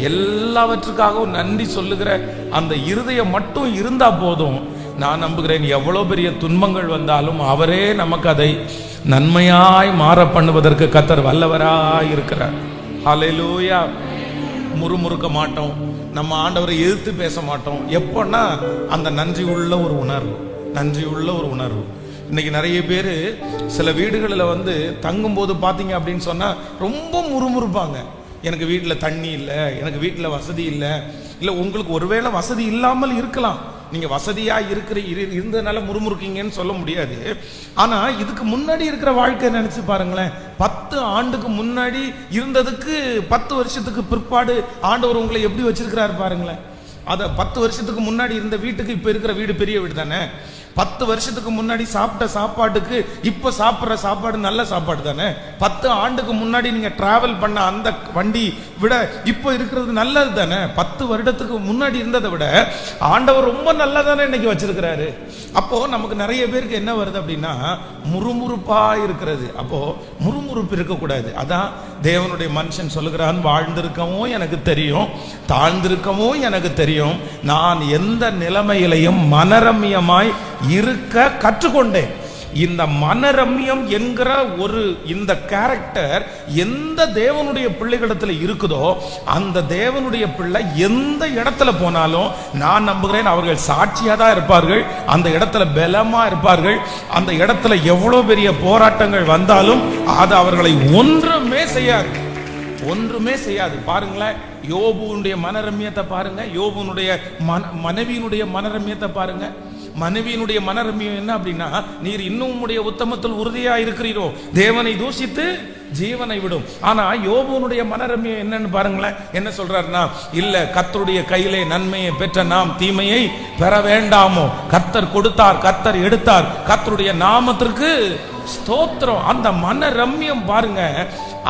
எல்லாவற்றுக்காகவும் நன்றி சொல்லுகிற அந்த இருதயம் மட்டும் இருந்தா போதும். நான் நம்புகிறேன், எவ்வளவு பெரிய துன்பங்கள் வந்தாலும் அவரே நமக்கு அதை நன்மையாய் மாற பண்ணுவதற்கு கர்த்தர் வல்லவராய் இருக்கிறார். ஹல்லேலூயா. முறுமுறுக்க மாட்டோம், நம்ம ஆண்டவரை எதிர்த்து பேச மாட்டோம். எப்போன்னா அந்த நன்றி உள்ள ஒரு உணர்வு, நன்றி உள்ள ஒரு உணர்வு. இன்னைக்கு நிறைய பேர் சில வீடுகளில் வந்து தங்கும்போது பார்த்தீங்க அப்படின்னு சொன்னால் ரொம்ப முறுமுறுப்பாங்க. எனக்கு வீட்டில் தண்ணி இல்லை, எனக்கு வீட்டில் வசதி இல்லை. இல்லை, உங்களுக்கு ஒருவேளை வசதி இல்லாமல் இருக்கலாம், நீங்கள் வசதியாக இருந்ததுனால முறுமுறுக்கீங்கன்னு சொல்ல முடியாது. ஆனால் இதுக்கு முன்னாடி இருக்கிற வாழ்க்கை நினச்சி பாருங்களேன். 10 ஆண்டுக்கு முன்னாடி இருந்ததுக்கு 10 வருஷத்துக்கு பிற்பாடு ஆண்டவர் உங்களை எப்படி வச்சிருக்கிறாரு பாருங்களேன். அதை 10 வருஷத்துக்கு முன்னாடி இருந்த வீட்டுக்கு இப்போ இருக்கிற வீடு பெரிய வீடு தானே. 10 வருஷத்துக்கு முன்னாடி சாப்பிட்ட சாப்பாட்டுக்கு இப்போ சாப்பிட்ற சாப்பாடு நல்ல சாப்பாடு தானே. 10 ஆண்டுக்கு முன்னாடி நீங்க டிராவல் பண்ண அந்த வண்டி விட இப்போ இருக்கிறது நல்லது தானே. 10 வருடத்துக்கு முன்னாடி இருந்ததை விட ஆண்டவர் ரொம்ப நல்லதானே இன்னைக்கு வச்சிருக்கிறாரு. அப்போ நமக்கு நிறைய பேருக்கு என்ன வருது அப்படின்னா, முறுமுறுப்பா இருக்கிறது. அப்போ முறுமுறுப்பு இருக்கக்கூடாது. அதான் தேவனுடைய மனுஷன் சொல்லுகிறான், வாழ்ந்திருக்கவும் எனக்கு தெரியும், தாழ்ந்திருக்கவும் எனக்கு தெரியும், நான் எந்த நிலைமையிலையும் மனரம்யமாய் இருக்க கற்றுக்கொண்டேன். இந்த மனரம்யம் என்கிற ஒரு இந்த கேரக்டர் எந்த தேவனுடைய பிள்ளைகளிடத்தில் இருக்குதோ அந்த தேவனுடைய பிள்ளை எந்த இடத்துல போனாலும் நான் நம்புகிறேன் அவர்கள் சாட்சியாக தான் இருப்பார்கள். அந்த இடத்துல பலமா இருப்பார்கள். அந்த இடத்துல எவ்வளவு பெரிய போராட்டங்கள் வந்தாலும் அது அவர்களை ஒன்றுமே செய்யாது, ஒன்றுமே செய்யாது. பாருங்களேன், யோபுனுடைய மனரம்யத்தை பாருங்க, யோபுனுடைய மனைவியினுடைய மனரம்யத்தை பாருங்க. மனைவியினுடைய மனரம்யம் என்ன அப்படின்னா, நீர் இன்னும் உடைய உத்தமத்தில் உறுதியா இருக்கிறீரோ, தேவனை தூஷித்து ஜீவனை விடும். ஆனா யோபுனுடைய மனரம்யம் என்னன்னு பாருங்களேன். என்ன சொல்றாருன்னா, இல்ல, கர்த்தருடைய கையிலே நன்மையை பெற்ற நாம் தீமையை பெற வேண்டாமோ, கர்த்தர் கொடுத்தார், கர்த்தர் எடுத்தார், கர்த்தருடைய நாமத்திற்கு ஸ்தோத்திரம். அந்த மனரம்யம் பாருங்க.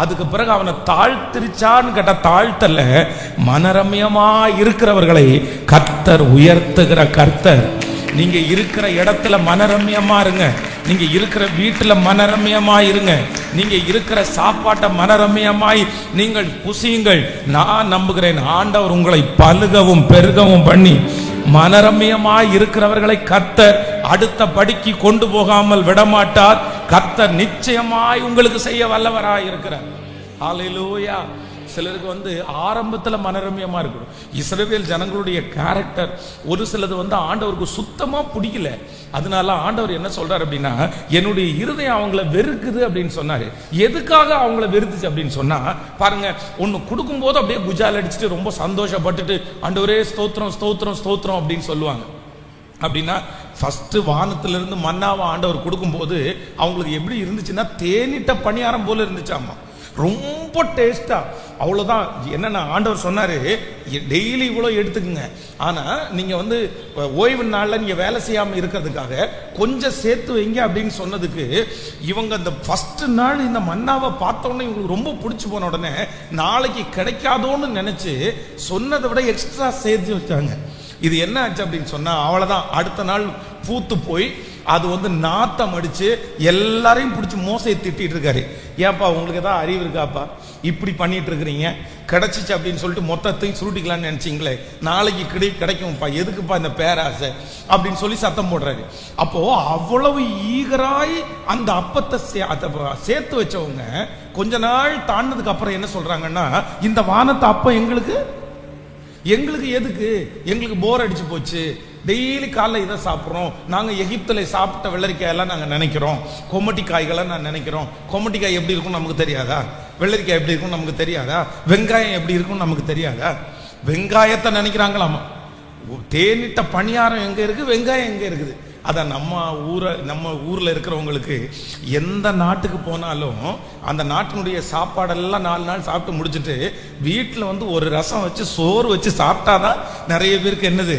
அதுக்கு பிறகு அவனை தாழ்த்திருச்சான்னு கேட்ட தாழ்த்தல, மனரம்யமா இருக்கிறவர்களை கர்த்தர் உயர்த்துகிற கர்த்தர். நீங்க இருக்கிற இடத்துல மனரம்யமா இருங்க, நீங்க இருக்கிற வீட்டுல மனரம்யமா இருங்க, நீங்க இருக்கிற சாப்பாட்டை மனரம்யமாய் நீங்கள் புசியுங்கள். நான் நம்புகிறேன் ஆண்டவர் உங்களை பலுகவும் பெருகவும் பண்ணி மனரம்யமாய் இருக்கிறவர்களை கர்த்தர் அடுத்த படிக்கு கொண்டு போகாமல் விடமாட்டார். கர்த்தர் நிச்சயமாய் உங்களுக்கு செய்ய வல்லவராய் இருக்கிறார். ஹல்லேலூயா. சிலருக்கு வந்து ஆரம்பத்தில் மனரம்யமா இருக்கணும். இஸ்ரவேல் ஜனங்களுடைய கேரக்டர் ஒரு சிலது வந்து ஆண்டவருக்கு சுத்தமா பிடிக்கல. அதனால ஆண்டவர் என்ன சொல்றாரு அப்படின்னா, என்னுடைய இருதயம் அவங்கள வெறுக்குது அப்படின்னு சொன்னாரு. எதுக்காக அவங்கள வெறுத்துச்சு அப்படின்னு சொன்னா, பாருங்க, ஒன்னு கொடுக்கும் போது அப்படியே குஜால் அடிச்சுட்டு ரொம்ப சந்தோஷப்பட்டுட்டு ஆண்டவரே ஸ்தோத்திரம் ஸ்தோத்திரம் ஸ்தோத்திரம் அப்படின்னு சொல்லுவாங்க. அப்படின்னா ஃபர்ஸ்ட் வானத்திலிருந்து மன்னாவை ஆண்டவர் கொடுக்கும்போது அவங்களுக்கு எப்படி இருந்துச்சுன்னா, தேனிட்ட பணியாரம் போல இருந்துச்சாமா, ரொம்ப டேஸ்டா. அவ்வளவுதான். என்னன்னா ஆண்டவர் சொன்னாரு, டெய்லி இவ்வளவு எடுத்துக்குங்க, ஆனா நீங்க வந்து ஓய்வு நாள்ல நீங்க வேலை செய்யாம இருக்கிறதுக்காக கொஞ்சம் சேர்த்து வைங்க அப்படின்னு சொன்னதுக்கு, இவங்க இந்த ஃபர்ஸ்ட் நாள் இந்த மன்னாவை பார்த்த உடனே இவங்களுக்கு ரொம்ப பிடிச்சு போன உடனே நாளைக்கு கிடைக்காதோன்னு நினைச்சு சொன்னதை விட எக்ஸ்ட்ரா சேர்த்து வச்சாங்க. இது என்ன ஆச்சு அப்படின்னு சொன்னா, அவ்வளவுதான், அடுத்த நாள் பூத்து போய் அது வந்து நாத்தம் அடிச்சு எல்லாரையும் பிடிச்சி மோசையை திட்டிட்டு இருக்காரு. ஏப்பா உங்களுக்கு ஏதாவது அறிவு இருக்காப்பா, இப்படி பண்ணிட்டு இருக்கிறீங்க, கிடைச்சிச்சு அப்படின்னு சொல்லிட்டு மொத்தத்தையும் சுருட்டிக்கலான்னு நினைச்சிங்களே, நாளைக்கு கிடைக்கும்ப்பா, எதுக்குப்பா இந்த பேராசை அப்படின்னு சொல்லி சத்தம் போடுறாரு. அப்போ அவ்வளவு ஈகராய் அந்த அப்பத்தை சேர்த்து வச்சவங்க கொஞ்ச நாள் தாண்டதுக்கு அப்புறம் என்ன சொல்றாங்கன்னா, இந்த வானத்தை அப்ப எங்களுக்கு எதுக்கு, எங்களுக்கு போர் அடிச்சு போச்சு, டெய்லி காலைல இதை சாப்பிட்றோம், நாங்கள் எகிப்தில் சாப்பிட்ட வெள்ளரிக்காயெல்லாம் நாங்கள் நினைக்கிறோம், கொம்மட்டி காய்களை நான் நினைக்கிறோம். கொம்மட்டி காய் எப்படி இருக்கும்னு நமக்கு தெரியாதா? வெள்ளரிக்காய் எப்படி இருக்கும்னு நமக்கு தெரியாதா? வெங்காயம் எப்படி இருக்கும்னு நமக்கு தெரியாதா? வெங்காயத்தை நினைக்கிறாங்களாமா. தேனிட்ட பணியாரம் எங்கே இருக்குது, வெங்காயம் எங்கே இருக்குது? அதான் நம்ம ஊரில் இருக்கிறவங்களுக்கு எந்த நாட்டுக்கு போனாலும் அந்த நாட்டினுடைய சாப்பாடெல்லாம் 4 நாள் சாப்பிட்டு முடிச்சுட்டு வீட்டில் வந்து ஒரு ரசம் வச்சு சோறு வச்சு சாப்பிட்டாதான் நிறைய பேருக்கு என்னது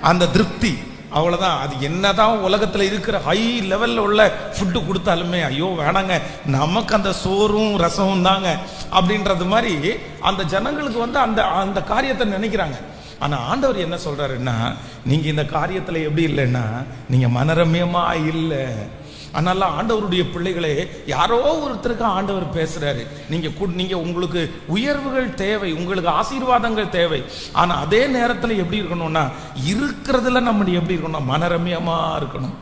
அந்த திருப்தி. அவ்வளோதான். அது என்னதான் உலகத்தில் இருக்கிற ஹை லெவலில் உள்ள ஃபுட்டு கொடுத்தாலுமே ஐயோ வேணாங்க, நமக்கு அந்த சோறும் ரசமும் தாங்க அப்படின்றது மாதிரி அந்த ஜனங்களுக்கு வந்து அந்த காரியத்தை நினைக்கிறாங்க. ஆனால் ஆண்டவர் என்ன சொல்றாருன்னா, நீங்க இந்த காரியத்தில் எப்படி இல்லைன்னா, நீங்க மனரம்யமா இல்லை, அதனால ஆண்டவருடைய பிள்ளைகளே, யாரோ ஒருத்தருக்கு ஆண்டவர் பேசுறாரு. நீங்க உங்களுக்கு உயர்வுகள் தேவை, உங்களுக்கு ஆசீர்வாதங்கள் தேவை. ஆனா அதே நேரத்தில் எப்படி இருக்கணும்னா, இருக்கிறதுல நம்ம எப்படி இருக்கணும், மனரம்யமா இருக்கணும்,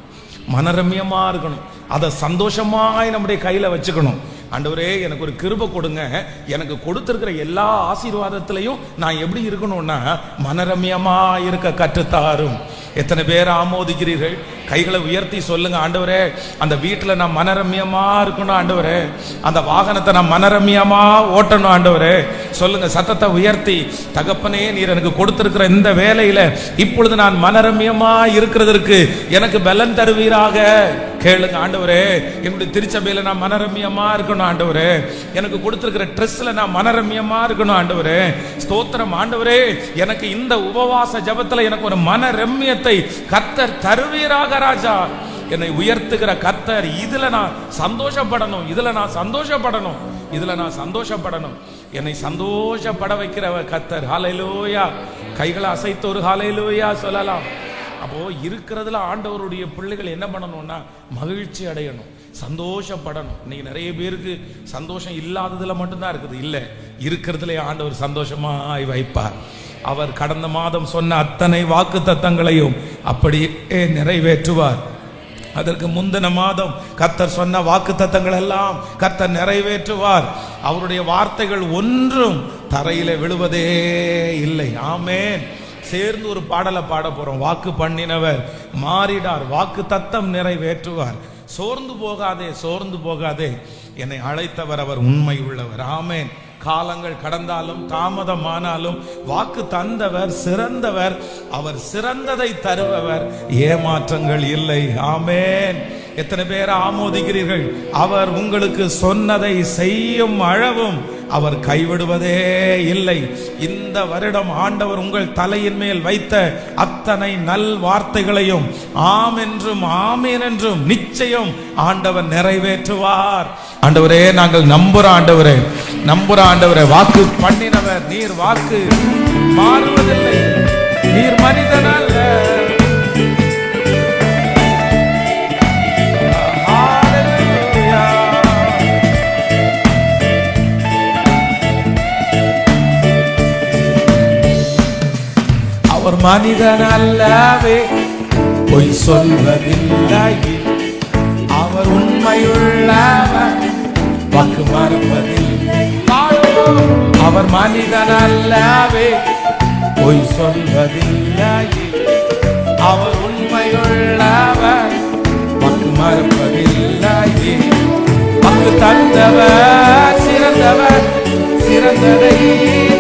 மனரம்யமா இருக்கணும். அதை சந்தோஷமாய் நம்முடைய கையில வச்சுக்கணும். ஆண்டவரே, எனக்கு ஒரு கிருபை கொடுங்க, எனக்கு கொடுத்திருக்கிற எல்லா ஆசீர்வாதத்திலையும் நான் எப்படி இருக்கணும்னா மனரம்யமா இருக்க கற்றுத்தாரும். எத்தனை பேர் ஆமோதிக்கிறீர்கள்? கைகளை உயர்த்தி சொல்லுங்க, ஆண்டவரே அந்த வீட்டில் நான் மனரம்யமா இருக்கணும், ஆண்டவரே அந்த வாகனத்தை நான் மனரம்யமா ஓட்டணும், ஆண்டவரே சொல்லுங்க சத்தத்தை உயர்த்தி. தகப்பனே, நீர் எனக்கு கொடுத்திருக்கிற இந்த வேலையில இப்பொழுது நான் மனரம்யமா இருக்கிறதற்கு எனக்கு பலன் தருவீராக. கேளுங்க, ஆண்டவரே என்னுடைய திருச்சபையில நான் மனரம்யமா இருக்கணும், ஆண்டவரே எனக்கு கொடுத்திருக்கிற ட்ரெஸ்ல நான் மனரம்யமா இருக்கணும், ஆண்டவரே ஸ்தோத்திரம். ஆண்டவரே, எனக்கு இந்த உபவாச ஜபத்துல எனக்கு ஒரு மனரம்யத்தை கர்த்தர் தருவீராக ராஜா. என்னை உயர்த்துகிற கர்த்தர், இதுல நான் சந்தோஷப்படணும், இதுல நான் சந்தோஷப்படணும், இதுல நான் சந்தோஷப்படணும். என்னை சந்தோஷப்பட வைக்கிற கர்த்தர். ஹல்லேலூயா. கைகளை அசைத்து ஒரு ஹல்லேலூயா சொல்லலாம். அப்போ இருக்கிறதுல ஆண்டவருடைய பிள்ளைகள் என்ன பண்ணணும்னா மகிழ்ச்சி அடையணும், சந்தோஷப்படணும். இன்னைக்கு நிறைய பேருக்கு சந்தோஷம் இல்லாததுல மட்டும்தான் இருக்குது. இல்லை, இருக்கிறதுல ஆண்டவர் சந்தோஷமாய் வைப்பார். அவர் கடந்த மாதம் சொன்ன அத்தனை வாக்கு தத்தங்களையும் அப்படியே நிறைவேற்றுவார். அதற்கு முந்தின மாதம் கர்த்தர் சொன்ன வாக்கு தத்தங்கள் எல்லாம் கர்த்தர் நிறைவேற்றுவார். அவருடைய வார்த்தைகள் ஒன்றும் தரையில விழுவதே இல்லை. ஆமென். சேர்ந்து ஒரு பாடலை பாட போறோம். வாக்கு பண்ணினவர் மாறிடார், வாக்கு தத்தம் நிறைவேற்றுவார். சோர்ந்து போகாதே, சோர்ந்து போகாதே, என்னை அழைத்தவர் அவர் உண்மை உள்ளவர். ஆமென். காலங்கள் கடந்தாலும் தாமதமானாலும் வாக்கு தந்தவர் சிறந்தவர், அவர் சிறந்ததை தருபவர், ஏமாற்றங்கள் இல்லை. ஆமென். எத்தனை பேர் ஆமோதிக்கிறீர்கள்? அவர் உங்களுக்கு சொன்னதை செய்யும் அளவும் அவர் கைவிடுவதே இல்லை. இந்த வருடம் ஆண்டவர் உங்கள் தலையின் மேல் வைத்த அத்தனை நல் வார்த்தைகளையும் ஆம் என்றும் ஆமீன் என்றும் நிச்சயம் ஆண்டவர் நிறைவேற்றுவார். ஆண்டவரே, நாங்கள் நம்புற ஆண்டவரே, நம்புற ஆண்டவரே, வாக்கு பண்ணினவர் நீர், வாக்கு மாறுவதில்லை, நீர் மனிதன் அல்ல. அவர் மனிதன் அல்லவே, பொய் சொல்வதில்லை, அவர் உண்மையுள்ளவர், வாக்கு மறப்பதில்லை. அவர் மனிதன் அல்லவே, பொய் சொல்வதில்லை, அவர் உண்மையுள்ளவர், வாக்கு மறப்பதில்லை. வாக்கு தந்தவர் சிறந்தவர், சிறந்ததை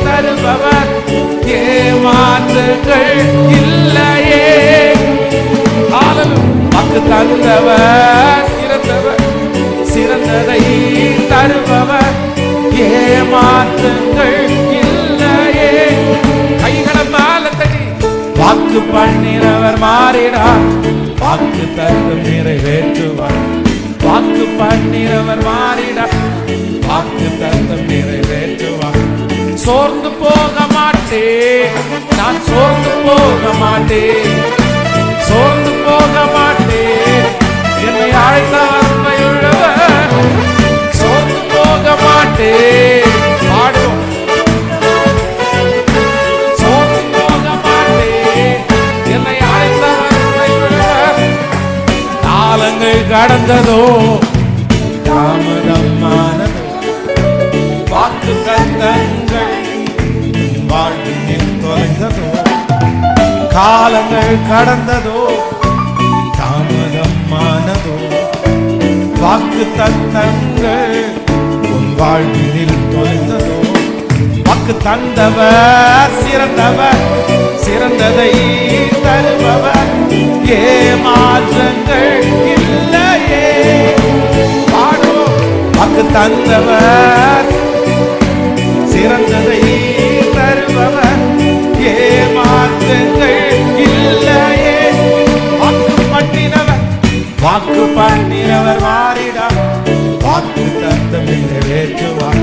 தருபவர், ஏமாற்றுகள் இல்லையே. வாக்கு தந்தவர் சிறந்தவர், சிறந்ததை தருபவர், ஏமாற்றுகள் இல்லையே. கைகளை மேல தட்டி வாக்கு பண்ணினவர் மாறினார், வாக்கு தத்தம் நிறைவேற்றுவார். வாக்கு பண்ணினவர் மாறினார், வாக்கு தத்தம் நிறைவேற்றுவார். சோர்ந்து போக மாட்டேன், நான் சோர்ந்து போக மாட்டேன், சோர்ந்து போக மாட்டேன், என்னை அழைத்தவர் உண்மையுள்ளவர். சோர்ந்து போக மாட்டேன், பாடுவோம். சோர்ந்து போக மாட்டேன், என்னை அழைத்தவர் உண்மையுள்ளவர். காலங்கள் கடந்ததோ தாமதமானதோ, வாக்கு தத்தங்கள் வாழ்வினில் தொலைந்ததோ. காலங்கள் கடந்ததோ தாமதமானதோ, வாக்கு தத்தங்கள் உன் வாழ்வினில் தொலைந்ததோ. வாக்கு தந்தவர் சிறந்தவர், சிறந்ததை தருபவர், ஏமாற்றங்கள் இல்லையே. வாக்கு தந்தவர் சிறந்ததை தருபவர், ஏமாற்றங்கள் இல்லையே. வாக்கு பண்ணினவர், வாக்கு பண்ணினவர் மாறிடார், வாக்கு தத்தம் நிறைவேற்றுவார்.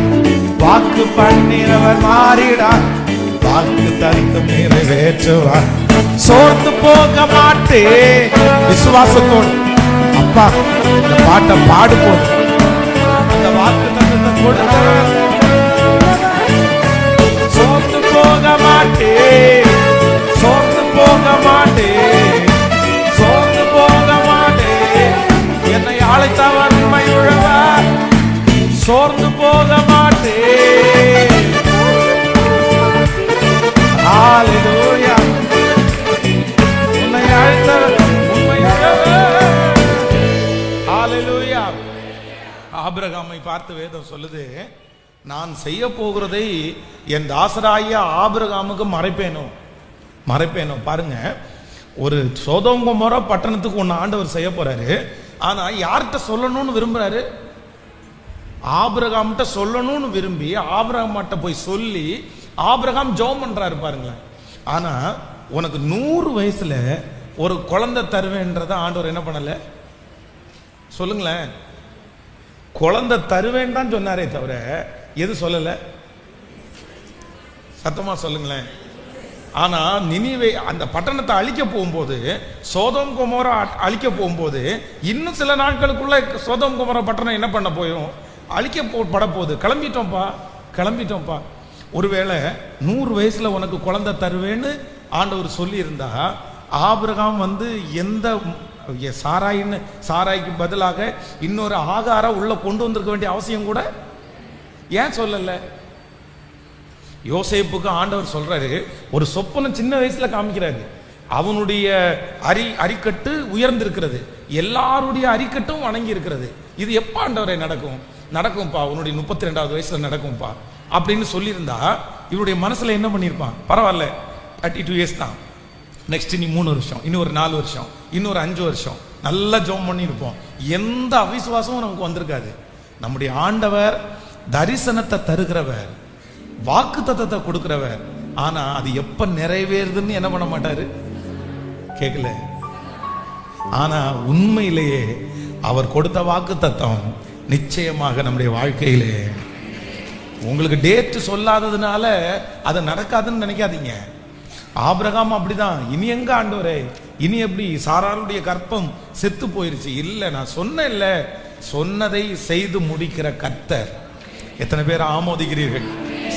வாக்கு பண்ணினவர் மாறிடார், வாக்கு தத்தம் நிறைவேற்றுவார். சோர்ந்து போக மாட்டேன், விசுவாசத்தோடு அப்பா இந்த பாட்டை பாடு போது அந்த வாக்குத்தத்தத்தை கொடுத்தவர். சோர்ந்து போக மாட்டேன், சோர்ந்து போக மாட்டேன், சோர்ந்து போக மாட்டேன். என்னை அழைத்தவர் உண்மையுள்ளவர், சோர்ந்து போக மாட்டேன். ஹல்லேலூயா. என்னை அழைத்தவர் உண்மையுள்ளவர். ஹல்லேலூயா. ஆபிரகாமை பார்த்து வேதம் சொல்லுது, நான் செய்ய போகிறதை என் தாசராகிய ஆபிரகாமுக்கு மறைப்பேனோ. பாருங்க, ஒரு சோதோம் கொமோரா பட்டணத்துக்கு ஒன்னு ஆண்டவர் செய்ய போறாரு. ஆனா யார்கிட்ட சொல்லணும்னு விரும்புறாரு? ஆபிரகாம்கிட்ட சொல்லணும்னு விரும்பி ஆபிரகாம்கிட்ட போய் சொல்லி ஆபிரகாம் ஜெபம் பண்றாரு பாருங்களேன். ஆனா உனக்கு 100 வயசுல ஒரு குழந்தை தருவேன்றத ஆண்டவர் என்ன பண்ணல? சொல்லுங்களேன். குழந்தை தருவேன் தான் சொன்னாரே தவிர எது சொல்லல? சத்தமா சொல்லுங்களேன். ஆனா நினிவே அந்த பட்டணத்தை அழிக்க போகும்போது, சோதோம் கொமோரா அழிக்க போகும்போது, இன்னும் சில நாட்களுக்குள்ள சோதோம் கொமோரா பட்டணம் என்ன பண்ண போயும்? அழிக்கப்பட போகுது. கிளம்பிட்டோம்ப்பா. ஒருவேளை 100 வயசுல உனக்கு குழந்தை தருவேன்னு ஆண்டவர் சொல்லி இருந்தா, ஆபிரகாம் எந்த சாராய்க்கு பதிலாக இன்னொரு ஆகார உள்ள கொண்டு வந்திருக்க வேண்டிய அவசியம் கூட ஏன் சொல்லல? யோசேப்புக்கு ஆண்டவர் சொல்றாரு, ஒரு சொப்பனை சின்ன வயசுல காமிக்கிறாரு. அவனுடைய அரிக்கட்டு உயர்ந்திருக்கிறது, எல்லாருடைய அரிக்கட்டும் வணங்கி இருக்கிறது. இது எப்ப ஆண்டவரை நடக்கும்பா, உன்னுடைய 32வது வயசுல நடக்கும்பா அப்படின்னு சொல்லியிருந்தா இவருடைய மனசுல என்ன பண்ணிருப்பான்? பரவாயில்ல, 32 இயர்ஸ் தான், நெக்ஸ்ட் நீ 3 வருஷம், இன்னொரு 4 வருஷம், இன்னொரு 5 வருஷம் நல்லா ஜெபம் பண்ணி இருப்போம். எந்த அவிசுவாசமும் நமக்கு வந்திருக்காது. நம்முடைய ஆண்டவர் தரிசனத்தை தருகிறவர், வாக்குத்தத்தத்தை கொடுக்கிறவர். ஆனா அது எப்ப நிறைவேறுதுன்னு என்ன பண்ண மாட்டாரு? கேட்கல. ஆனா உண்மையிலேயே அவர் கொடுத்த வாக்குத்தத்தம் நிச்சயமாக நம்முடைய வாழ்க்கையிலே, உங்களுக்கு டேட் சொல்லாததுனால அது நடக்காதுன்னு நினைக்காதீங்க. ஆபிரகாம் அப்படிதான். இனி எங்க ஆண்டவரே, இனி எப்படி? சாராளுடைய கற்பம் செத்து போயிருச்சு. இல்ல, நான் சொன்னேன்ல, சொன்னதை செய்து முடிக்கிற கர்த்தர். எத்தனை பேர் ஆமோதிக்கிறீர்கள்?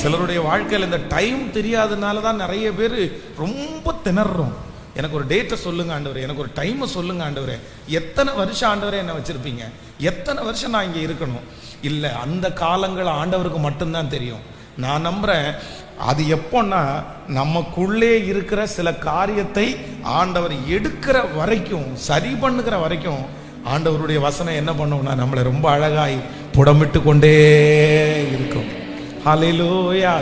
சிலருடைய வாழ்க்கையில் இந்த டைம் தெரியாதனால தான் நிறைய பேர் ரொம்ப திணறோம். எனக்கு ஒரு டேட்டை சொல்லுங்க ஆண்டவரே, எனக்கு ஒரு டைமை சொல்லுங்க ஆண்டவரே. எத்தனை வருஷம் ஆண்டவரே என்ன வச்சிருப்பீங்க? எத்தனை வருஷம் நான் இங்கே இருக்கணும்? இல்லை, அந்த காலங்கள் ஆண்டவருக்கு மட்டும்தான் தெரியும். நான் நம்புறேன் அது எப்போன்னா, நமக்குள்ளே இருக்கிற சில காரியத்தை ஆண்டவர் எடுக்கிற வரைக்கும், சரி பண்ணுகிற வரைக்கும் ஆண்டவருடைய வசனம் என்ன பண்ணும்னா நம்மளை ரொம்ப அழகாய் புடமிட்டு கொண்டே இருக்கும். ஹல்லேலூயா.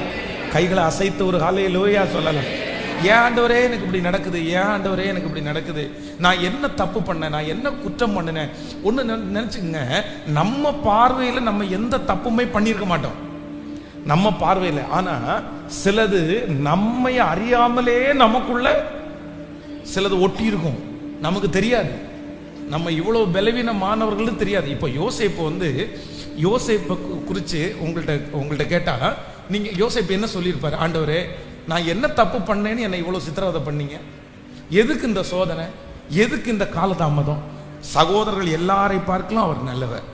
கைகளை அசைத்து ஒரு ஹல்லேலூயா சொல்லலாம். ஏன் ஆண்டவரே எனக்கு இப்படி நடக்குது? ஏன் ஆண்டவரே எனக்கு இப்படி நடக்குது? நான் என்ன தப்பு பண்ணேன்? நான் என்ன குற்றம் பண்ணினேன்? ஒன்று நினச்சிங்க, நம்ம பார்வையில் நம்ம எந்த தப்புமே பண்ணியிருக்க மாட்டோம் நம்ம பார்வையில். ஆனா சிலது நம்மை அறியாமலே நமக்குள்ள சிலது ஒட்டி இருக்கும், நமக்கு தெரியாது. நம்ம இவ்வளவு பலவீனமானவர்களும் தெரியாது. இப்போ யோசேப்பை குறித்து உங்கள்கிட்ட கேட்டா நீங்க யோசேப்பு என்ன சொல்லியிருப்பாரு? ஆண்டவரே, நான் என்ன தப்பு பண்ணேன்னு என்னை இவ்வளவு சித்திரவதை பண்ணீங்க? எதுக்கு இந்த சோதனை? எதுக்கு இந்த காலதாமதம்? சகோதரர்கள் எல்லாரை பார்க்கலாம் அவர் நல்லவர்.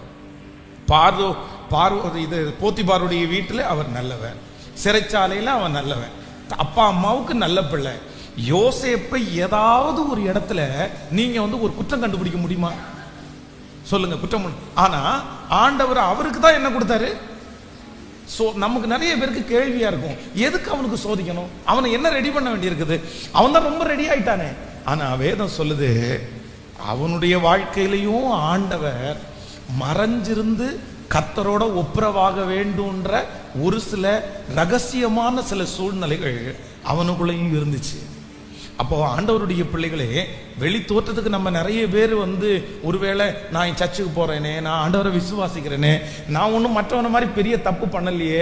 இது போத்திபாருடைய வீட்டில் அவர் நல்லவன், சிறைச்சாலையில் அவன் நல்லவன், அப்பா அம்மாவுக்கு நல்ல பிள்ளை. யோசேப்பை ஏதாவது ஒரு இடத்துல நீங்க ஒரு குற்றம் கண்டுபிடிக்க முடியுமா? சொல்லுங்க, குற்றம். ஆனா ஆண்டவர் அவருக்கு தான் என்ன கொடுத்தாரு? நமக்கு நிறைய பேருக்கு கேள்வியா இருக்கும், எதுக்கு அவனுக்கு சோதிக்கணும்? அவனை என்ன ரெடி பண்ண வேண்டியிருக்குது? அவன் தான் ரொம்ப ரெடி ஆயிட்டானே. ஆனா வேதம் சொல்லுது, அவனுடைய வாழ்க்கையிலையும் ஆண்டவர் மறைஞ்சிருந்து கர்த்தரோட ஒப்புரவாக வேண்டும்ன்ற ஒரு சில ரகசியமான சில சூழ்நிலைகள் அவனுக்குள்ளேயும் இருந்துச்சு. அப்போ ஆண்டவருடைய பிள்ளைகளே, வெளி தோற்றத்துக்கு நம்ம நிறைய பேர் ஒருவேளை நான் சர்ச்சுக்கு போறேனே, நான் ஆண்டவரை விசுவாசிக்கிறேனே, நான் ஒன்றும் மற்றவன மாதிரி பெரிய தப்பு பண்ணலையே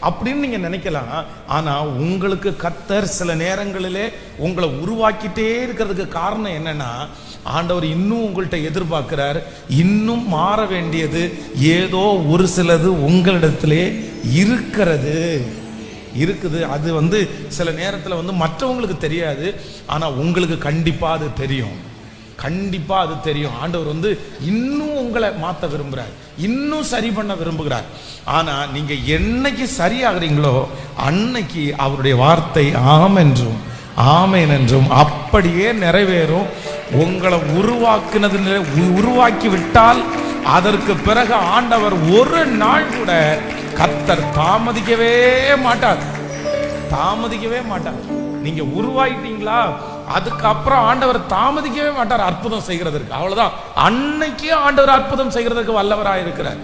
அப்படின்னு நீங்க நினைக்கலாம். ஆனா உங்களுக்கு கர்த்தர் சில நேரங்களிலே உங்களை உருவாக்கிட்டே இருக்கிறதுக்கு காரணம் என்னன்னா, ஆண்டவர் இன்னும் உங்கள்கிட்ட எதிர்பார்க்கிறார். இன்னும் மாற வேண்டியது ஏதோ ஒரு சிலது உங்களிடத்திலே இருக்குது. அது சில நேரத்தில் மற்றவங்களுக்கு தெரியாது, ஆனா உங்களுக்கு கண்டிப்பா அது தெரியும். கண்டிப்பா அது தெரியும். ஆண்டவர் இன்னும் உங்களை மாற்ற விரும்புகிறார், இன்னும் சரி பண்ண விரும்புகிறார். ஆனா நீங்க என்னைக்கு சரியாகிறீங்களோ அன்னைக்கு அவருடைய வார்த்தை ஆம் என்றும் ஆமேன் என்றும் அப்படியே நிறைவேறும். உங்களை உருவாக்கி விட்டால் அதற்கு பிறகு ஆண்டவர் ஒரு நாள் கூட கர்த்தர் தாமதிக்கவே மாட்டார். நீங்க உருவாயிட்டீங்களா, அதுக்கப்புறம் ஆண்டவர் தாமதிக்கவே மாட்டார் அற்புதம் செய்கிறதற்கு. அவ்வளவுதான், அன்னைக்கே ஆண்டவர் அற்புதம் செய்கிறதுக்கு வல்லவராக இருக்கிறார்.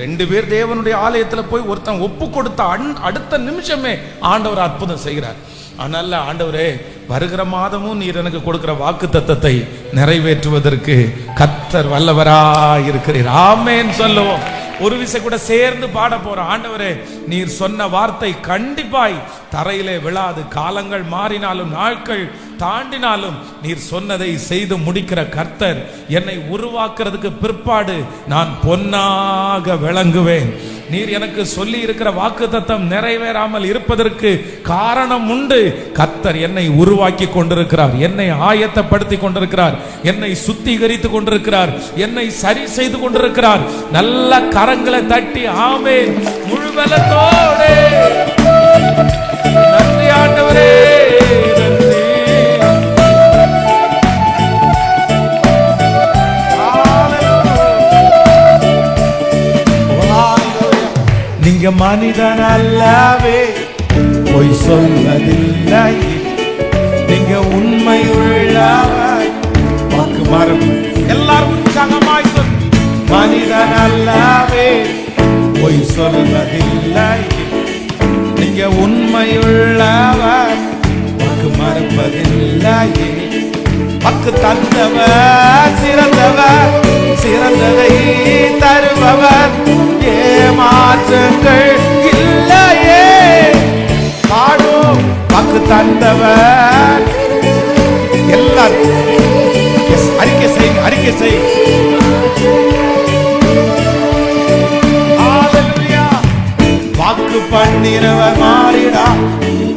2 பேர் தேவனுடைய ஆலயத்தில் போய் ஒருத்தன் ஒப்பு கொடுத்த அடுத்த நிமிஷமே ஆண்டவர் அற்புதம் செய்கிறார். அதனால ஆண்டவரே, வருகிற மாதமும் நீர் எனக்கு கொடுக்கிற வாக்கு தத்தத்தை நிறைவேற்றுவதற்கு கர்த்தர் வல்லவராய் இருக்கிறீர். ஆமென் சொல்லுவோம். ஒரு விஷயம் கூட சேர்ந்து பாட போறோம். ஆண்டவரே, நீர் சொன்ன வார்த்தை கண்டிப்பாய் தரையிலே விழாது. காலங்கள் மாறினாலும் நாட்கள் தாண்டினாலும் நீர் சொன்னதை செய்து முடிக்கிற கர்த்தர். என்னை உருவாக்குறதுக்கு பிற்பாடு நான் பொன்னாக விளங்குவேன். நீர் எனக்கு சொல்லி இருக்கிற வாக்குத்தத்தம் நிறைவேறாமல் இருப்பதற்கு காரணம் உண்டு. கர்த்தர் என்னை உருவாக்கி கொண்டிருக்கிறார், என்னை ஆயத்தப்படுத்தி கொண்டிருக்கிறார், என்னை சுத்திகரித்து கொண்டிருக்கிறார், என்னை சரி செய்து கொண்டிருக்கிறார். நல்ல கரங்களை தட்டி ஆமென் முழுவலத்தோடு நன்றி ஆண்டவரே, நன்றி. நீங்க மனிதன் அல்லவே, பொய் சொல்வதில்லை, நீங்க உண்மையுள்ளவர், வாக்கு மரம் எல்லாரும் உற்சாகமாய் சொல். மனிதன் அல்லவே, பொய் சொல்வதில்லை, நீங்க உண்மையுள்ளவர், வாக்கு மறுப்பதில்லை. வாக்கு தந்தவர் சிறந்தவர், சிறந்ததை தருபவர், ஏமாற்றங்கள் இல்லையே. பாடும் வாக்கு தந்தவர். எல்லாரும் அறிக்கை செய், அறிக்கை செய். வாக்கு பண்ணினவர் மாறிடா,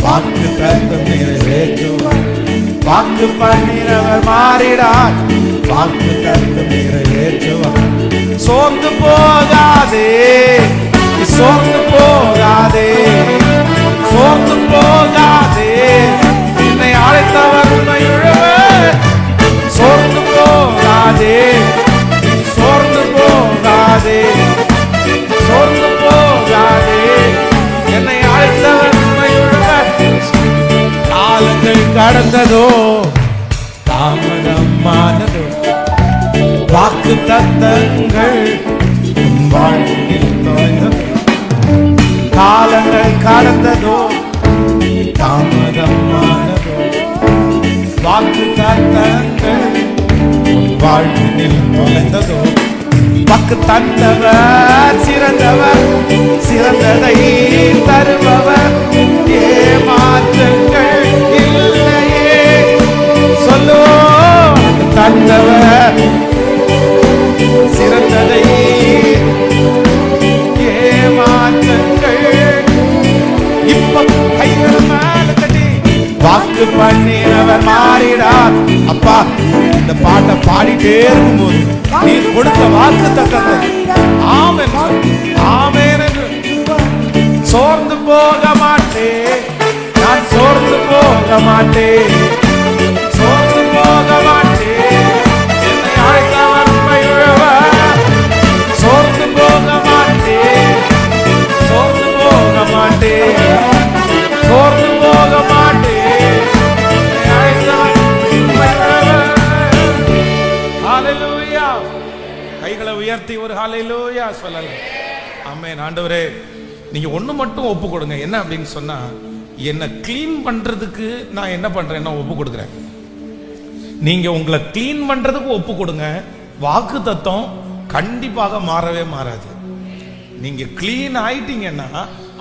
வாக்கு தந்து நிறைவேற்றுவார். வாக்கு பண்ணினவர் மாறிடார், வாக்கு தந்து நிறைவேற்றுவார். சோர்ந்து போகாதே, சோர்ந்து போகாதே, சோர்ந்து போகாதே, என்னை அழைத்தவர் உண்மையுள்ளவர். சோர்ந்து போகாதே, சோர்ந்து போகாதே, சோர்ந்து போகாதே, என்னை அழைத்தவர் உண்மையுள்ளவர். காலங்கள் கடந்ததோ, தாமதமானதோ, வாக்கு தத்தங்கள் வாழ்வில் நுழைந்ததோ. காலங்கள் கடந்ததோ, தாமதமானதோ, வாக்கு தத்தங்கள் வாழ்வில் நுழைந்ததோ. வாக்கு தந்தவர் சிறந்தவர், சிறந்ததை தருபவர், ஏமாற்றங்கள் இல்லையே. சொல்லுவோம், தந்தவர் சிறந்ததை, ஏமாற்றங்கள். இப்ப கைகள் மேல கட்டி வாக்கு பண்ணினவர் மாறிடார். அப்பா, இந்த பாட்டை பாடிட்டே இருக்கும்போது நீர் கொடுத்த வாக்கு தத்தத்தை ஆமென் ஆமென் என்று சோர்ந்து போக மாட்டேன், நான் சோர்ந்து போக மாட்டேன், சோர்ந்து போக மாட்டேன், என்னை அழைத்தவர் உண்மையுள்ளவர். சோர்ந்து போக மாட்டேன், சோர்ந்து போக மாட்டேன், சோர்ந்து போக மாட்டேன், என்னை அழைத்தவர் உண்மையுள்ளவர். ஹல்லேலூயா. கைகளை உயர்த்தி ஒரு ஹல்லேலூயா சொல்லலாம். ஆமென். ஆண்டவரே, நீங்க ஒண்ணு மட்டும் ஒப்பு கொடுங்க. என்ன அப்படின்னு சொன்னா, என்ன கிளீன் பண்றதுக்கு நான் என்ன பண்றேன்னா ஒப்பு கொடுக்குறேன். நீங்க உங்களை கிளீன் பண்றதுக்கு ஒப்பு கொடுங்க. வாக்கு தத்தம் கண்டிப்பாக மாறவே மாறாது. நீங்க கிளீன் ஆயிட்டீங்கன்னா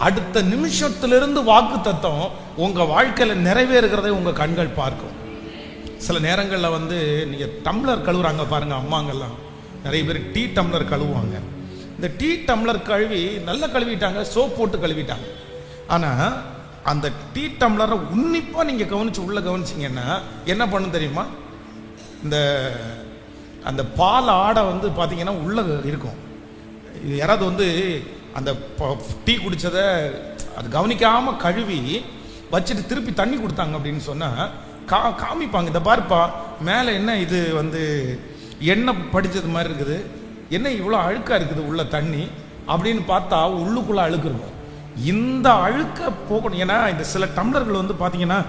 அடுத்த நிமிஷத்திலிருந்து வாக்கு தத்தம் உங்க வாழ்க்கையில நிறைவேறுகிறதை உங்க கண்கள் பார்க்கும். சில நேரங்களில் நீங்க டம்ளர் கழுவுறாங்க பாருங்க, அம்மாங்கெல்லாம் நிறைய பேர் டீ டம்ளர் கழுவுவாங்க. இந்த டீ டம்ளர் கழுவி நல்லா கழுவிட்டாங்க, சோப் போட்டு கழுவிட்டாங்க. ஆனா அந்த டீ டம்ளரை உன்னிப்பா நீங்க கவனிச்சு உள்ள கவனிச்சிங்கன்னா என்ன பண்ணும் தெரியுமா? இந்த அந்த பால் ஆடை வந்து பார்த்தீங்கன்னா உள்ள இருக்கும். யாராவது வந்து அந்த டீ குடித்ததை அது கவனிக்காமல் கழுவி வச்சுட்டு திருப்பி தண்ணி கொடுத்தாங்க அப்படின்னு சொன்னால் காமிப்பாங்க, இந்த பாருப்பா மேலே என்ன இது வந்து எண்ணெய் படித்தது மாதிரி இருக்குது, என்ன இவ்வளோ அழுக்காக இருக்குது உள்ள தண்ணி அப்படின்னு பார்த்தா உள்ளுக்குள்ளே அழுக்கு இருக்கும். இந்த அழுக்க போகணும். ஏன்னா இந்த சில டம்ளர்கள் வந்து பார்த்தீங்கன்னா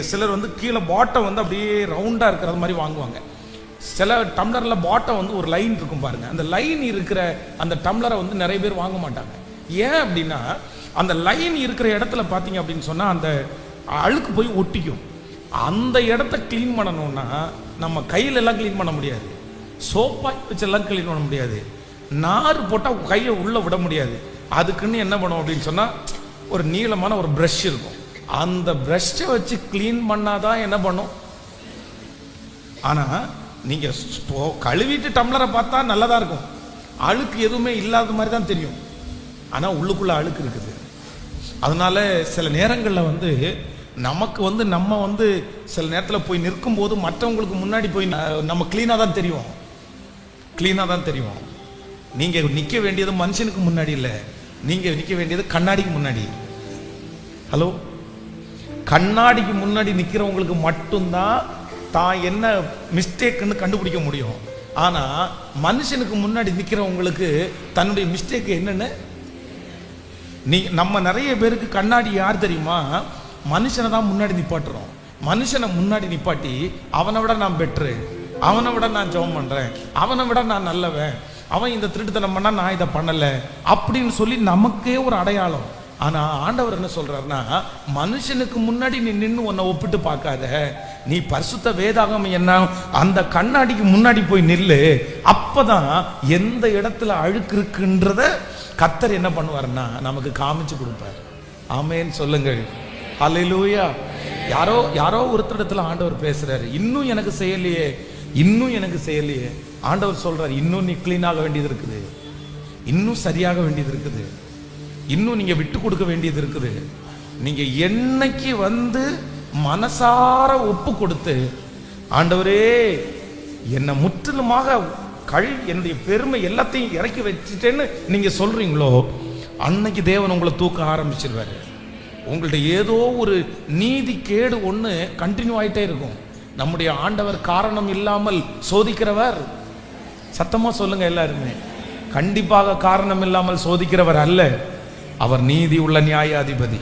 சிலர் வந்து கீழே பாட்டம் வந்து அப்படியே ரவுண்டாக இருக்கிறது மாதிரி வாங்குவாங்க. சில டம்ளரில் பாட்டம் வந்து ஒரு லைன் இருக்கும் பாருங்கள், அந்த லைன் இருக்கிற அந்த டம்ளரை வந்து நிறைய பேர் வாங்க மாட்டாங்க. ஏன் அப்படின்னா அந்த லைன் இருக்கிற இடத்துல பார்த்தீங்க அப்படின்னு சொன்னால் அந்த அழுக்கு போய் ஒட்டிக்கும். அந்த இடத்த க்ளீன் பண்ணணும்னா நம்ம கையில் எல்லாம் க்ளீன் பண்ண முடியாது, சோப்பாய் வச்செல்லாம் க்ளீன் பண்ண முடியாது, நார் போட்டால் கையை உள்ளே விட முடியாது. அதுக்குன்னு என்ன பண்ணுவோம் அப்படின்னு சொன்னால் ஒரு நீளமான ஒரு ப்ரஷ் இருக்கும், அந்த ப்ரஷ்ஷை வச்சு க்ளீன் பண்ணாதான் என்ன பண்ணும். ஆனால் நீங்கள் கழுவிட்டு டம்ளரை பார்த்தா நல்லதாக இருக்கும், அழுக்கு எதுவுமே இல்லாத மாதிரி தான் தெரியும், ஆனால் உள்ளுக்குள்ளே அழுக்கு இருக்குது. அதனால சில நேரங்களில் வந்து நமக்கு வந்து நம்ம வந்து சில நேரத்தில் போய் நிற்கும் போது மற்றவங்களுக்கு முன்னாடி போய் நம்ம க்ளீனாக தான் தெரியும், க்ளீனாக தான் தெரியும். நீங்கள் நிற்க வேண்டியது மனுஷனுக்கு முன்னாடி இல்லை, நீங்கள் நிற்க வேண்டியது கண்ணாடிக்கு முன்னாடி. ஹலோ, கண்ணாடிக்கு முன்னாடி நிற்கிறவங்களுக்கு மட்டும்தான் தான் என்ன மிஸ்டேக்குன்னு கண்டுபிடிக்க முடியும். ஆனால் மனுஷனுக்கு முன்னாடி நிற்கிறவங்களுக்கு தன்னுடைய மிஸ்டேக் என்னன்னு நம்ம நிறைய பேருக்கு கண்ணாடி யார் தெரியுமா, மனுஷனை தான் முன்னாடி நிப்பாட்டுறோம். மனுஷனை முன்னாடி நிப்பாட்டி அவனை விட நான் பெட்ரு, அவனை விட நான் ஜெபம் பண்ணுறேன், அவனை விட நான் நல்லவன், அவன் இந்த திருட்டுத்தனம் பண்ணா நான் இதை பண்ணலை அப்படின்னு சொல்லி நமக்கே ஒரு அடையாளம். ஆனால் ஆண்டவர் என்ன சொல்றாருன்னா, மனுஷனுக்கு முன்னாடி நீ நின்று உன்னை ஒப்பிட்டு பார்க்காத, நீ பரிசுத்த வேதாகம் என்ன அந்த கண்ணாடிக்கு முன்னாடி போய் நில்லு. அப்பதான் எந்த இடத்துல அழுக்கு இருக்குன்றத கர்த்தர் என்ன பண்ணுவார்னா நமக்கு காமிச்சு கொடுப்பார். ஆமென் சொல்லுங்கள், ஹல்லேலூயா. யாரோ ஒருத்தரிடத்துல ஆண்டவர் பேசுறாரு, இன்னும் எனக்கு செய்யலையே, இன்னும் எனக்கு செய்யலையே. ஆண்டவர் சொல்றாரு, இன்னும் நீ கிளீன் ஆக வேண்டியது இருக்குது, இன்னும் சரியாக வேண்டியது இருக்குது, இன்னும் நீங்க விட்டு கொடுக்க வேண்டியது இருக்குது. நீங்க என்னைக்கு வந்து மனசார ஒப்பு கொடுத்து ஆண்டவரே என்னை முற்றிலுமாக என்னுடைய பெருமை எல்லாத்தையும் இறக்கி வச்சுட்டேன்னு நீங்க சொல்றீங்களோ, அன்னைக்கு தேவன் உங்களை தூக்க ஆரம்பிச்சிருவாரு. உங்கள்ட்ட ஏதோ ஒரு நீதி கேடு ஒன்று கண்டினியூ ஆகிட்டே இருக்கும். நம்முடைய ஆண்டவர் காரணம் இல்லாமல் சோதிக்கிறவர். சத்தமா சொல்லுங்க எல்லாருமே, கண்டிப்பாக காரணம் இல்லாமல் சோதிக்கிறவர் அல்ல. அவர் நீதி உள்ள நியாயாதிபதி,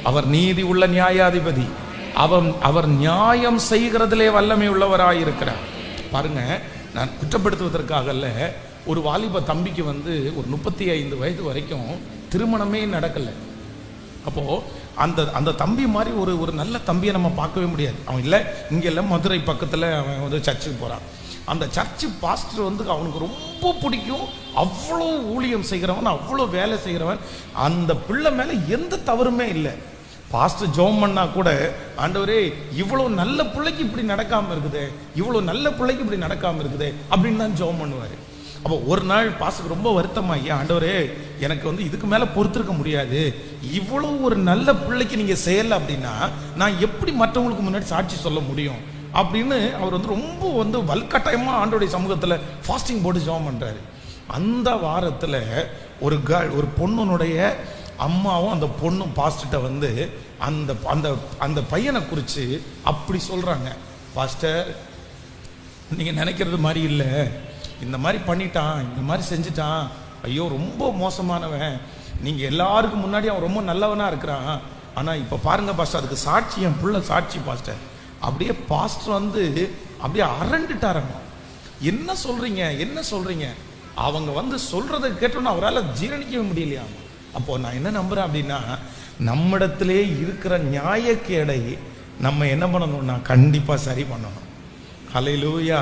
அவர் நீதி உள்ள நியாயாதிபதி. அவர் நியாயம் செய்கிறதிலே வல்லமை உள்ளவராயிருக்கிறார். பாருங்க, நான் குற்றப்படுத்துவதற்காக அல்ல, ஒரு வாலிப தம்பிக்கு வந்து ஒரு 35 வயது வரைக்கும் திருமணமே நடக்கலை. அப்போது அந்த தம்பி மாதிரி ஒரு நல்ல தம்பியை நம்ம பார்க்கவே முடியாது. அவன் இல்லை இங்கே இல்லை, மதுரை பக்கத்தில் அவன் வந்து சர்ச்சுக்கு போகிறான். அந்த சர்ச்சு பாஸ்டர் வந்து அவனுக்கு ரொம்ப பிடிக்கும், அவ்வளோ ஊழியம் செய்கிறவன், அவ்வளோ வேலை செய்கிறவன். அந்த பிள்ளை மேலே எந்த தவறுமே இல்லை. பாஸ்டர் ஜெபம் பண்ணா கூட, ஆண்டவரே இவ்வளோ நல்ல பிள்ளைக்கு இப்படி நடக்காமல் இருக்குதே, இவ்வளோ நல்ல பிள்ளைக்கு இப்படி நடக்காமல் இருக்குதே அப்படின்னு தான் ஜெபம் பண்ணுவார். அப்போ ஒரு நாள் பாஸ்டருக்கு ரொம்ப வருத்தமாகி, ஆண்டவரே எனக்கு வந்து இதுக்கு மேலே பொறுத்திருக்க முடியாது, இவ்வளோ ஒரு நல்ல பிள்ளைக்கு நீங்கள் செய்யலை அப்படின்னா நான் எப்படி மற்றவங்களுக்கு முன்னாடி சாட்சி சொல்ல முடியும் அப்படின்னு அவர் வந்து ரொம்ப வந்து வல்கட்டாயமாக ஆண்டோடைய சமூகத்தில் ஃபாஸ்டிங் போட்டு ஜெபம் பண்ணுறாரு. அந்த வாரத்தில் ஒரு பொண்ணுனுடைய அம்மாவும் அந்த பொண்ணும் பாஸ்டர்கிட்ட வந்து அந்த அந்த அந்த பையனை குறித்து அப்படி சொல்கிறாங்க, பாஸ்டர் நீங்கள் நினைக்கிறது மாதிரி இல்லை, இந்த மாதிரி பண்ணிட்டான், இந்த மாதிரி செஞ்சுட்டான், ஐயோ ரொம்ப மோசமானவன், நீங்கள் எல்லாருக்கும் முன்னாடி அவன் ரொம்ப நல்லவனாக இருக்கிறான், ஆனால் இப்போ பாருங்கள் பாஸ்டர் அதுக்கு சாட்சி என் புள்ள சாட்சி பாஸ்டர். அப்படியே பாஸ்டர் வந்து அப்படியே அரண்டுட்டாரங்க. என்ன சொல்கிறீங்க அவங்க வந்து சொல்கிறத கேட்டோன்னா அவரால் ஜீரணிக்கவே முடியலையா. அப்போது நான் என்ன நம்புகிறேன் அப்படின்னா, நம்மிடத்திலே இருக்கிற நியாயக்கேடை நம்ம என்ன பண்ணணும்னா கண்டிப்பாக சரி பண்ணணும். ஹல்லேலூயா.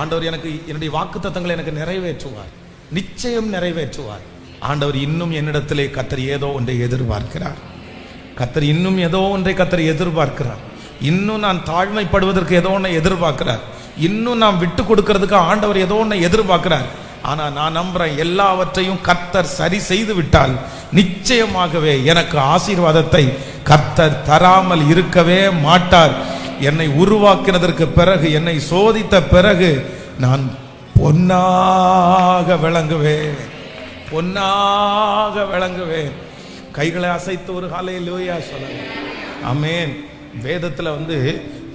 ஆண்டவர் எனக்கு என்னுடைய வாக்குத்தத்தங்களை எனக்கு நிறைவேற்றுவார், நிச்சயம் நிறைவேற்றுவார். ஆண்டவர் இன்னும் என்னிடத்திலே கர்த்தர் ஏதோ ஒன்றை எதிர்பார்க்கிறார், கர்த்தர் இன்னும் ஏதோ ஒன்றை கர்த்தர் எதிர்பார்க்கிறார். இன்னும் நான் தாழ்மைப்படுவதற்கு ஏதோ ஒன்றை எதிர்பார்க்கிறார், இன்னும் நான் விட்டு கொடுக்கறதுக்கு ஆண்டவர் ஏதோ ஒன்றை எதிர்பார்க்கிறார். ஆனா நான் நம்புறேன், எல்லாவற்றையும் கர்த்தர் சரி செய்து விட்டால் நிச்சயமாகவே எனக்கு ஆசீர்வாதத்தை கர்த்தர் தராமல் இருக்கவே மாட்டார். என்னை உருவாக்கினதற்கு பிறகு, என்னை சோதித்த பிறகு நான் பொன்னாக விளங்குவேன், பொன்னாக விளங்குவேன். கைகளை அசைத்து ஒரு ஹல்லேலூயா சொல்லுங்க. ஆமென். வேதத்துல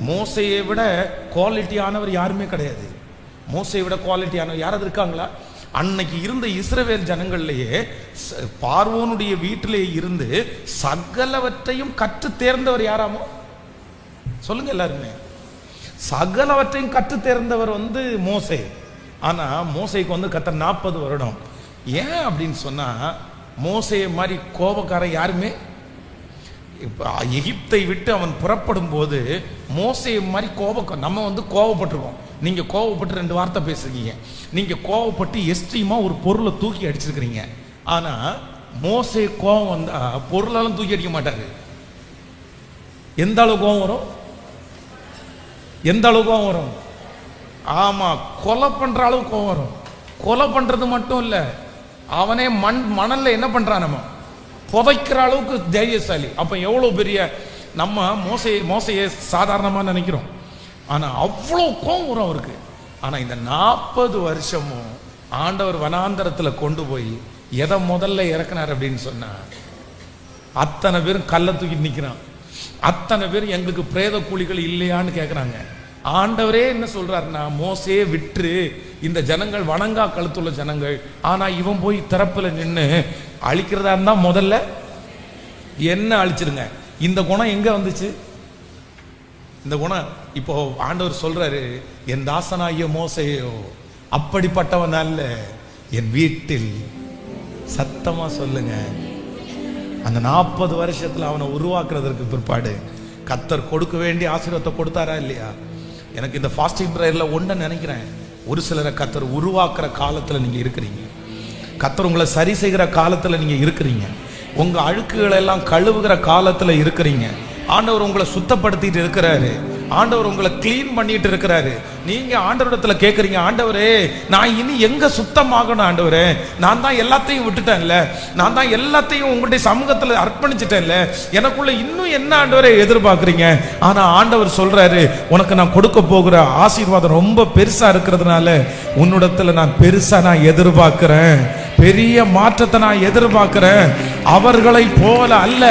மோசையை விட குவாலிட்டியானவர் யாருமே கிடையாது. மோசையை விட குவாலிட்டியானவர் யாராவது இருக்காங்களா? அன்னைக்கு இருந்த இஸ்ரவேல் ஜனங்கள்லயே பார்வோனுடைய வீட்டிலே இருந்து சகலவற்றையும் கற்று தேர்ந்தவர் யாராமோ சொல்லுங்க எல்லாருமே. சகலவற்றையும் கற்று தேர்ந்தவர் மோசே. ஆனா மோசைக்கு கர்த்தர் 40 வருடம். ஏன் அப்படின்னு சொன்னா, மோசையை மாதிரி கோபக்காரன் யாருமே எகிப்தை விட்டு அவன் புறப்படும் போது மோசையை மாதிரி நம்ம கோபப்பட்டிருக்கோம். நீங்க கோபப்பட்டு 2 வார்த்தை பேசுறீங்க, நீங்க கோபப்பட்டு எஸ்ட்ரீமா ஒரு பொருளை தூக்கி அடிச்சிருக்கிறீங்க. ஆனா மோசே கோபம் வந்தா பொருளெல்லாம் தூக்கி அடிக்க மாட்டாரு. எந்த அளவு கோபம் வரும்? எந்த அளவு கோபம் வரும்? ஆமா, கொலை பண்ற அளவு கோபம் வரும். கொலை பண்றது மட்டும் இல்ல, அவனே மணல்ல என்ன பண்றான், நம்ம புதைக்கிற அளவுக்கு தைரியசாலி. அப்ப எவ்வளவு பெரிய நம்ம மோசையை சாதாரணமா நினைக்கிறோம். ஆனா அவ்வளவு கோபம் வரும் அவருக்கு. ஆனா இந்த 40 வருஷமும் ஆண்டவர் வனாந்தரத்துல கொண்டு போய் எதை முதல்ல இறக்குனார் அப்படின்னு சொன்னா, அத்தனை பேரும் கல்லை தூக்கி நிக்கிறான். அத்தனை பேர் எங்களுக்கு பிரேத கூலிகள் இல்லையான்னு கேட்குறாங்க. ஆண்டவரே என்ன சொல்றாருன்னா, மோசே விற்று இந்த ஜனங்கள் வணங்கா கழுத்துள்ள ஜனங்கள், ஆனா இவன் போய் திறப்புல நின்று அழிக்கிறதா இருந்தா முதல்ல என்ன அழிச்சிருங்க. இந்த குணம் எங்க வந்துச்சு? இந்த குணம் இப்போ ஆண்டவர் சொல்றாரு, என் தாசனாகிய மோசேயோ அப்படிப்பட்டவன் அல்ல, என் வீட்டில் சத்தமா சொல்லுங்க. அந்த 40 வருஷத்துல அவனை உருவாக்குறதற்கு பிற்பாடு கர்த்தர் கொடுக்க வேண்டிய ஆசீர்வாதத்தை கொடுத்தாரா இல்லையா? எனக்கு இந்த ஃபாஸ்டிங் பிரேயர்ல ஒன்றை நினைக்கிறேன், ஒரு சிலரை கர்த்தர் உருவாக்குற காலத்துல நீங்க இருக்கிறீங்க. கர்த்தர் உங்களை சரி செய்கிற காலத்துல நீங்க இருக்கிறீங்க. உங்க அழுக்குகளை எல்லாம் கழுவுகிற காலத்துல இருக்கிறீங்க. ஆண்டவர் உங்களை சுத்தப்படுத்திட்டு இருக்கிறாரு. ஆண்டவர் உங்களை கிளீன் பண்ணிட்டு இருக்கிறாரு. நீங்க ஆண்டவரிடத்துல கேட்கறீங்க, ஆண்டவரே நான் இனி எங்க சுத்தமாகணும் ஆண்டவரே, நான் தான் எல்லாத்தையும் விட்டுட்டேன்ல, நான் தான் எல்லாத்தையும் உங்களுடைய சமூகத்துல அர்ப்பணிச்சிட்டேன்ல, எனக்குள்ள இன்னும் என்ன ஆண்டவரே எதிர்பார்க்கறீங்க? ஆனா ஆண்டவர் சொல்றாரு, உனக்கு நான் கொடுக்க போகிற ஆசீர்வாதம் ரொம்ப பெருசா இருக்கிறதுனால உன்னிடத்துல நான் பெருசா எதிர்பார்க்கிறேன், பெரிய மாற்றத்தை நான் எதிர்பார்க்கிறேன். அவர்களை போல அல்ல,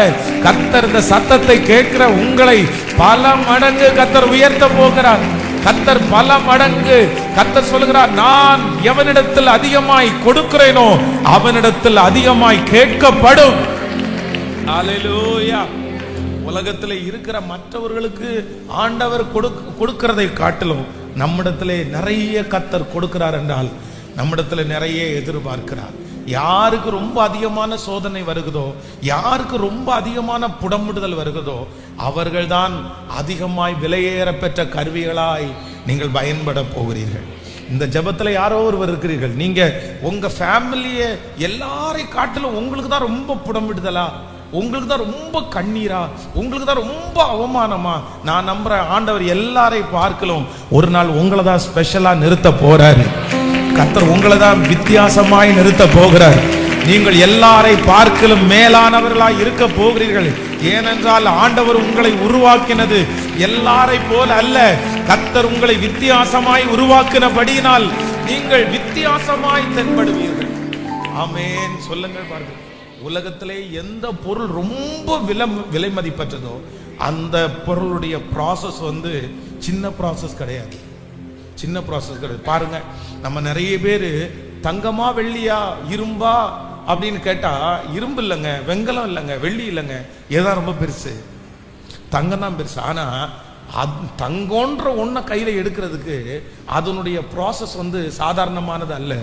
கர்த்தர் இந்த சத்தத்தை கேட்கிற உங்களை பல மடங்கு கர்த்தர் உயர்த்த போகிறார். கர்த்தர் பல மடங்கு, கர்த்தர் சொல்கிறார், நான் எவனிடத்தில் அதிகமாய் கொடுக்கிறேனோ அவனிடத்தில் அதிகமாய் கேட்கப்படும். ஹல்லேலூயா. உலகத்தில் இருக்கிற மற்றவர்களுக்கு ஆண்டவர் கொடுக்கிறதை காட்டிலும் நம்மிடத்திலே நிறைய கர்த்தர் கொடுக்கிறார் என்றால் நம்மிடத்துல நிறைய எதிர்பார்க்கிறார். யாருக்கு ரொம்ப அதிகமான சோதனை வருகிறதோ, யாருக்கு ரொம்ப அதிகமான புடமிடுதல் வருகிறதோ, அவர்கள்தான் அதிகமாய் விலையேற பெற்ற கருவிகளாய் நீங்கள் பயன்பட போகிறீர்கள். இந்த ஜெபத்துல யாரோ ஒருவர் இருக்கிறீர்கள், நீங்க உங்க ஃபேமிலியை எல்லாரையும் காட்டிலும் உங்களுக்கு தான் ரொம்ப புடமிடுதலா, உங்களுக்கு தான் ரொம்ப கண்ணீரா, உங்களுக்கு தான் ரொம்ப அவமானமா? நான் நம்புறேன் ஆண்டவர் எல்லாரையும் பார்க்கலாம் ஒரு நாள் உங்களை தான் ஸ்பெஷலா நிறுத்த போறாரு. கர்த்தர் உங்களை தான் வித்தியாசமாய் நிறுத்த போகிறார். நீங்கள் எல்லாரை பார்க்கலும் மேலானவர்களாய் இருக்க போகிறீர்கள். ஏனென்றால் ஆண்டவர் உங்களை உருவாக்கினது எல்லாரை போல அல்ல. கர்த்தர் உங்களை வித்தியாசமாய் உருவாக்கினபடியினால் நீங்கள் வித்தியாசமாய் தென்படுவீர்கள். ஆமென் சொல்லுங்கள். பாருங்கள், உலகத்திலே எந்த பொருள் ரொம்ப விலை மதிப்பற்றதோ அந்த பொருளுடைய ப்ராசஸ் சின்ன ப்ராசஸ் கிடையாது. சின்ன ப்ராசஸ் கிடையாது. பாருங்க, நம்ம நிறைய பேர் தங்கமா வெள்ளியா இரும்பா அப்படின்னு கேட்டா, இரும்பு இல்லைங்க, வெங்கலம் இல்லைங்க, வெள்ளி இல்லைங்க, ஏதான் ரொம்ப பெருசு? தங்கம் தான் பெருசு. ஆனா தங்கோன்ற ஒன்றை கையில எடுக்கிறதுக்கு அதனுடைய ப்ராசஸ் சாதாரணமானது அல்ல,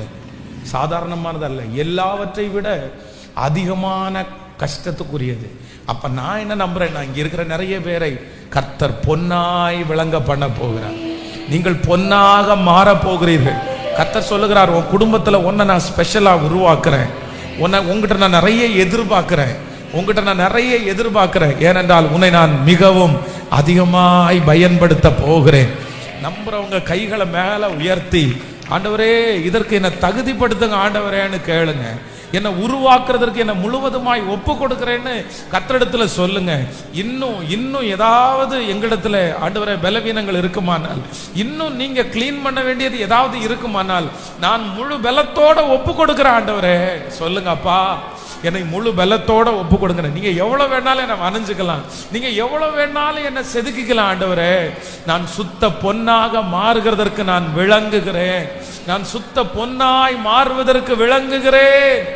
சாதாரணமானது அல்ல, எல்லாவற்றை விட அதிகமான கஷ்டத்துக்குரியது. அப்ப நான் என்ன நம்புறேன், நான் இங்க இருக்கிற நிறைய பேரை கர்த்தர் பொன்னாய் விளங்க பண்ண போகிறார். நீங்கள் பொன்னாக மாற போகிறீர்கள். கர்த்தர் சொல்லுகிறார், உன் குடும்பத்துல உன்னை நான் ஸ்பெஷலா உருவாக்குறேன், உங்ககிட்ட நான் நிறைய எதிர்பார்க்கிறேன், உங்ககிட்ட நான் நிறைய எதிர்பார்க்கிறேன். ஏனென்றால் உன்னை நான் மிகவும் அதிகமாய் பயன்படுத்த போகிறேன். நம்புறவங்க கைகளை மேல உயர்த்தி, ஆண்டவரே இதற்கு என்ன தகுதிப்படுத்துங்க ஆண்டவரேன்னு கேளுங்க. என்னை உருவாக்குறதற்கு என்னை முழுவதுமாய் ஒப்பு கொடுக்கிறேன்னு கர்த்தரிடத்துல சொல்லுங்க. இன்னும் ஏதாவது எங்களிடத்துல ஆண்டவரே பலவீனங்கள் இருக்குமானால், இன்னும் நீங்க கிளீன் பண்ண வேண்டியது ஏதாவது இருக்குமானால், நான் முழு பலத்தோட ஒப்பு கொடுக்கிறேன் ஆண்டவரே. சொல்லுங்க, அப்பா என்னை முழு பலத்தோட ஒப்பு கொடுங்க. நீங்க எவ்வளவு வேணாலும் என்னை வணைஞ்சுக்கலாம், நீங்க எவ்வளவு வேணாலும் என்னை செதுக்கிக்கலாம் ஆண்டவரே. நான் சுத்த பொன்னாக மாறுகிறதற்கு நான் விளங்குகிறேன். நான் சுத்த பொன்னாய் மாறுவதற்கு விளங்குகிறேன்.